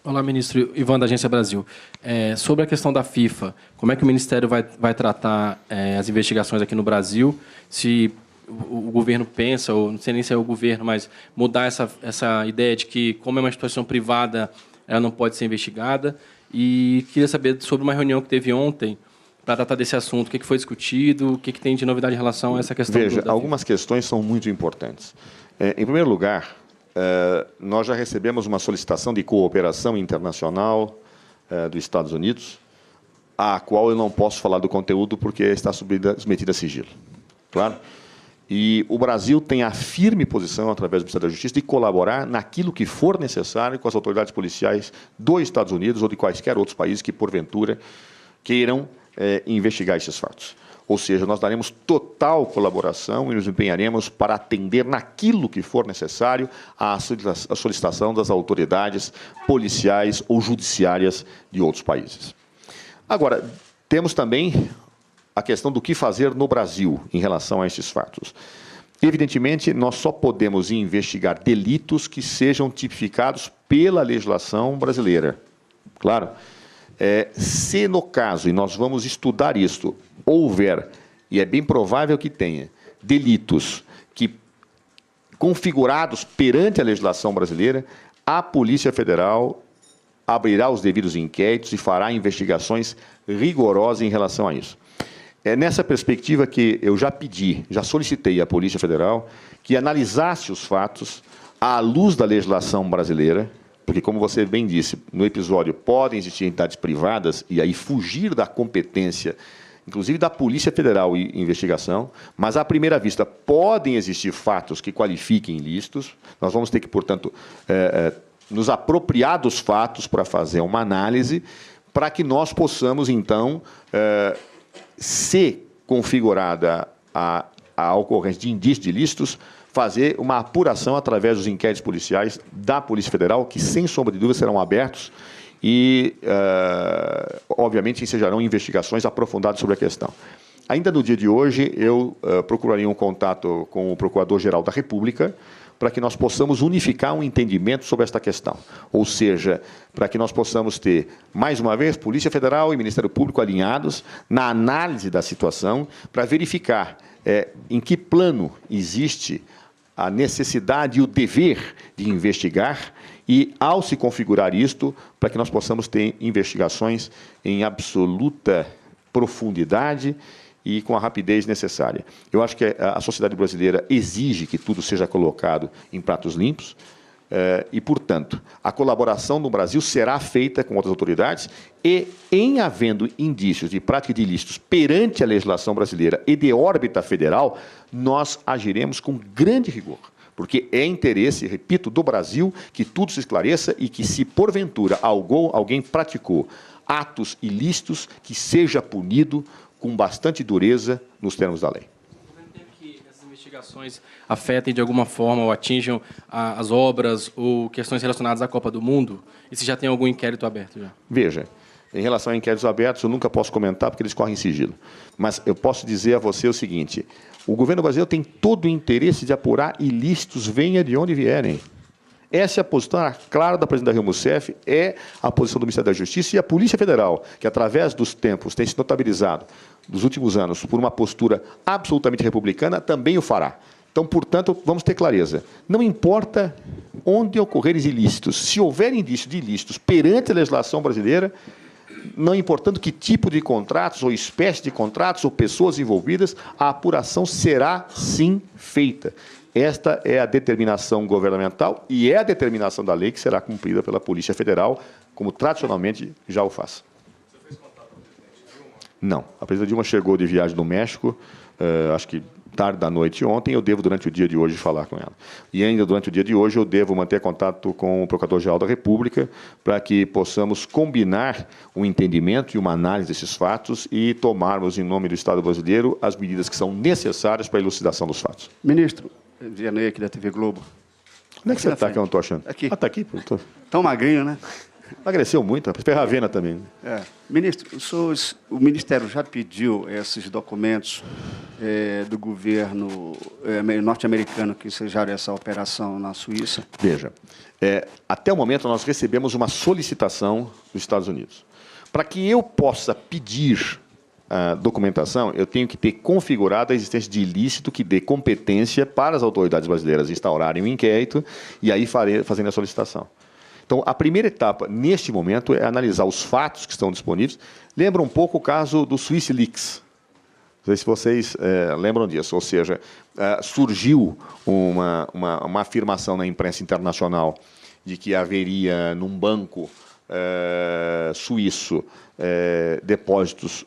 Olá, ministro Ivan, da Agência Brasil. Sobre a questão da FIFA, como é que o Ministério vai tratar as investigações aqui no Brasil? Se o governo pensa, ou não sei nem se é o governo, mas mudar essa ideia de que, como é uma instituição privada, ela não pode ser investigada. E queria saber sobre uma reunião que teve ontem para tratar desse assunto. O que foi discutido? O que tem de novidade em relação a essa questão? Veja, algumas questões são muito importantes. Em primeiro lugar, nós já recebemos uma solicitação de cooperação internacional dos Estados Unidos, a qual eu não posso falar do conteúdo porque está submetida a sigilo. Claro? E o Brasil tem a firme posição, através do Ministério da Justiça, de colaborar naquilo que for necessário com as autoridades policiais dos Estados Unidos ou de quaisquer outros países que, porventura, queiram investigar esses fatos. Ou seja, nós daremos total colaboração e nos empenharemos para atender naquilo que for necessário a solicitação das autoridades policiais ou judiciárias de outros países. Agora, temos também a questão do que fazer no Brasil em relação a esses fatos. Evidentemente, nós só podemos investigar delitos que sejam tipificados pela legislação brasileira. Claro. Se no caso, e nós vamos estudar isto, houver, e é bem provável que tenha, delitos que, configurados perante a legislação brasileira, a Polícia Federal abrirá os devidos inquéritos e fará investigações rigorosas em relação a isso. É nessa perspectiva que eu já solicitei à Polícia Federal que analisasse os fatos à luz da legislação brasileira, porque, como você bem disse, no episódio podem existir entidades privadas e aí fugir da competência, inclusive da Polícia Federal e investigação, mas, à primeira vista, podem existir fatos que qualifiquem ilícitos. Nós vamos ter que, portanto, nos apropriar dos fatos para fazer uma análise, para que nós possamos, então, se configurada a ocorrência de indícios de ilícitos, fazer uma apuração através dos inquéritos policiais da Polícia Federal, que, sem sombra de dúvida, serão abertos e, obviamente, ensejarão investigações aprofundadas sobre a questão. Ainda no dia de hoje, eu procuraria um contato com o Procurador-Geral da República para que nós possamos unificar um entendimento sobre esta questão. Ou seja, para que nós possamos ter, mais uma vez, Polícia Federal e Ministério Público alinhados na análise da situação para verificar em que plano existe a necessidade e o dever de investigar e, ao se configurar isto, para que nós possamos ter investigações em absoluta profundidade e com a rapidez necessária. Eu acho que a sociedade brasileira exige que tudo seja colocado em pratos limpos e, portanto, a colaboração no Brasil será feita com outras autoridades e, em havendo indícios de prática de ilícitos perante a legislação brasileira e de órbita federal, nós agiremos com grande rigor, porque é interesse, repito, do Brasil que tudo se esclareça e que, se porventura alguém praticou atos ilícitos, que seja punido com bastante dureza nos termos da lei. Que essas investigações afetem de alguma forma ou atinjam as obras ou questões relacionadas à Copa do Mundo? E se já tem algum inquérito aberto já? Veja, em relação a inquéritos abertos, eu nunca posso comentar porque eles correm em sigilo. Mas eu posso dizer a você o seguinte: o governo brasileiro tem todo o interesse de apurar ilícitos, venha de onde vierem. Essa é a posição clara da presidente da Dilma Rousseff, é a posição do Ministério da Justiça e a Polícia Federal, que, através dos tempos, tem se notabilizado, nos últimos anos, por uma postura absolutamente republicana, também o fará. Então, portanto, vamos ter clareza. Não importa onde ocorrerem ilícitos, se houver indício de ilícitos perante a legislação brasileira, não importando que tipo de contratos, ou espécie de contratos, ou pessoas envolvidas, a apuração será, sim, feita. Esta é a determinação governamental e é a determinação da lei que será cumprida pela Polícia Federal, como tradicionalmente já o faz. Você fez contato com a presidente Dilma? Não. A presidente Dilma chegou de viagem do México, acho que tarde da noite ontem, eu devo, durante o dia de hoje, falar com ela. E ainda durante o dia de hoje, eu devo manter contato com o Procurador-Geral da República para que possamos combinar um entendimento e uma análise desses fatos e tomarmos, em nome do Estado brasileiro, as medidas que são necessárias para a elucidação dos fatos. Ministro, Vianney aqui da TV Globo. Onde é que você está, que eu não estou achando? Aqui. Ah, está aqui? Tão magrinho, né? Emagreceu muito, Ferravena também. Ministro, o Ministério já pediu esses documentos do governo norte-americano que ensejaram essa operação na Suíça? Veja, até o momento nós recebemos uma solicitação dos Estados Unidos. Para que eu possa pedir a documentação, eu tenho que ter configurado a existência de ilícito que dê competência para as autoridades brasileiras instaurarem um inquérito e aí fazendo a solicitação. Então, a primeira etapa, neste momento, é analisar os fatos que estão disponíveis. Lembra um pouco o caso do Swiss Leaks. Não sei se vocês lembram disso. Ou seja, surgiu uma afirmação na imprensa internacional de que haveria, num banco suíço, depósitos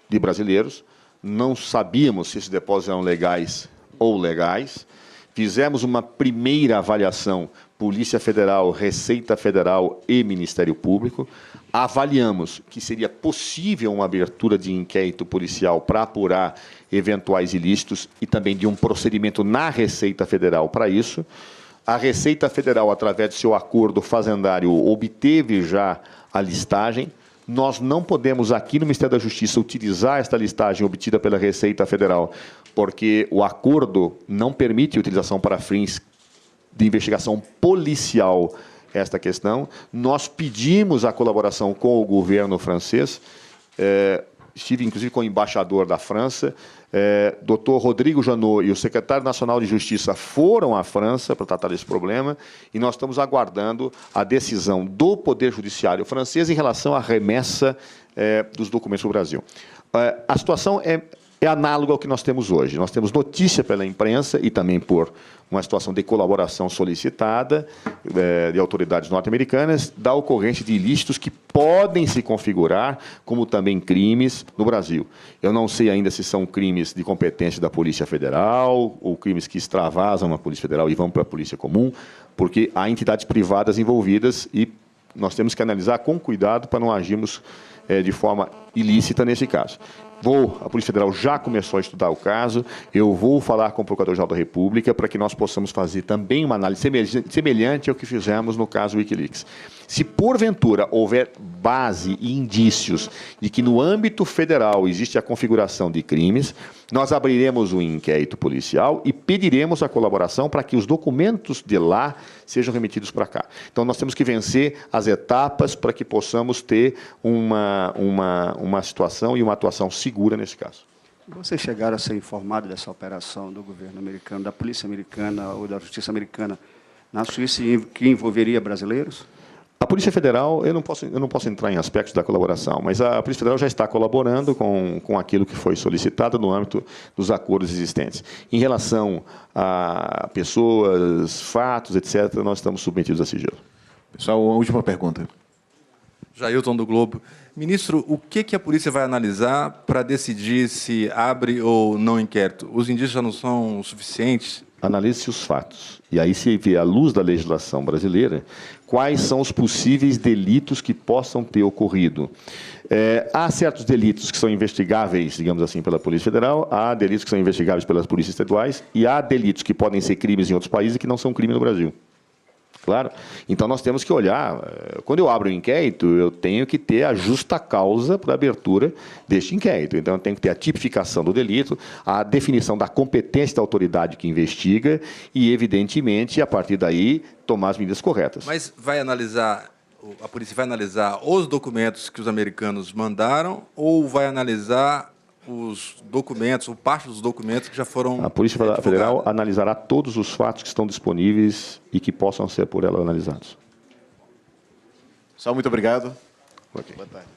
de brasileiros. Não sabíamos se esses depósitos eram legais ou legais. Fizemos uma primeira avaliação, Polícia Federal, Receita Federal e Ministério Público. Avaliamos que seria possível uma abertura de inquérito policial para apurar eventuais ilícitos e também de um procedimento na Receita Federal para isso. A Receita Federal, através do seu acordo fazendário, obteve já a listagem. Nós não podemos, aqui no Ministério da Justiça, utilizar esta listagem obtida pela Receita Federal, porque o acordo não permite utilização para fins de investigação policial esta questão. Nós pedimos a colaboração com o governo francês, estive, inclusive, com o embaixador da França, Dr. Rodrigo Janot e o secretário nacional de Justiça foram à França para tratar desse problema e nós estamos aguardando a decisão do Poder Judiciário francês em relação à remessa dos documentos para o Brasil. A situação é análoga ao que nós temos hoje. Nós temos notícia pela imprensa e também por uma situação de colaboração solicitada de autoridades norte-americanas da ocorrência de ilícitos que podem se configurar como também crimes no Brasil. Eu não sei ainda se são crimes de competência da Polícia Federal ou crimes que extravasam a Polícia Federal e vão para a Polícia Comum, porque há entidades privadas envolvidas e nós temos que analisar com cuidado para não agirmos de forma ilícita nesse caso. A Polícia Federal já começou a estudar o caso, eu vou falar com o Procurador-Geral da República para que nós possamos fazer também uma análise semelhante ao que fizemos no caso Wikileaks. Se, porventura, houver base e indícios de que no âmbito federal existe a configuração de crimes, nós abriremos um inquérito policial e pediremos a colaboração para que os documentos de lá sejam remetidos para cá. Então, nós temos que vencer as etapas para que possamos ter uma situação e uma atuação segura nesse caso. Vocês chegaram a ser informados dessa operação do governo americano, da polícia americana ou da justiça americana na Suíça que envolveria brasileiros? A Polícia Federal, eu não posso entrar em aspectos da colaboração, mas a Polícia Federal já está colaborando com aquilo que foi solicitado no âmbito dos acordos existentes. Em relação a pessoas, fatos, etc., nós estamos submetidos a sigilo. Pessoal, uma última pergunta. Jailton, do Globo. Ministro, o que a polícia vai analisar para decidir se abre ou não inquérito? Os indícios já não são suficientes? Analise-se os fatos. E aí se vê, à luz da legislação brasileira, quais são os possíveis delitos que possam ter ocorrido. Há certos delitos que são investigáveis, digamos assim, pela Polícia Federal, há delitos que são investigáveis pelas polícias estaduais e há delitos que podem ser crimes em outros países e que não são crime no Brasil. Claro? Então, nós temos que olhar, quando eu abro um inquérito, eu tenho que ter a justa causa para a abertura deste inquérito. Então, eu tenho que ter a tipificação do delito, a definição da competência da autoridade que investiga e, evidentemente, a partir daí, tomar as medidas corretas. Mas a polícia vai analisar os documentos que os americanos mandaram ou vai analisar os documentos, ou parte dos documentos que já foram... A Polícia Federal analisará todos os fatos que estão disponíveis e que possam ser por ela analisados. Pessoal, muito obrigado. Okay. Boa tarde.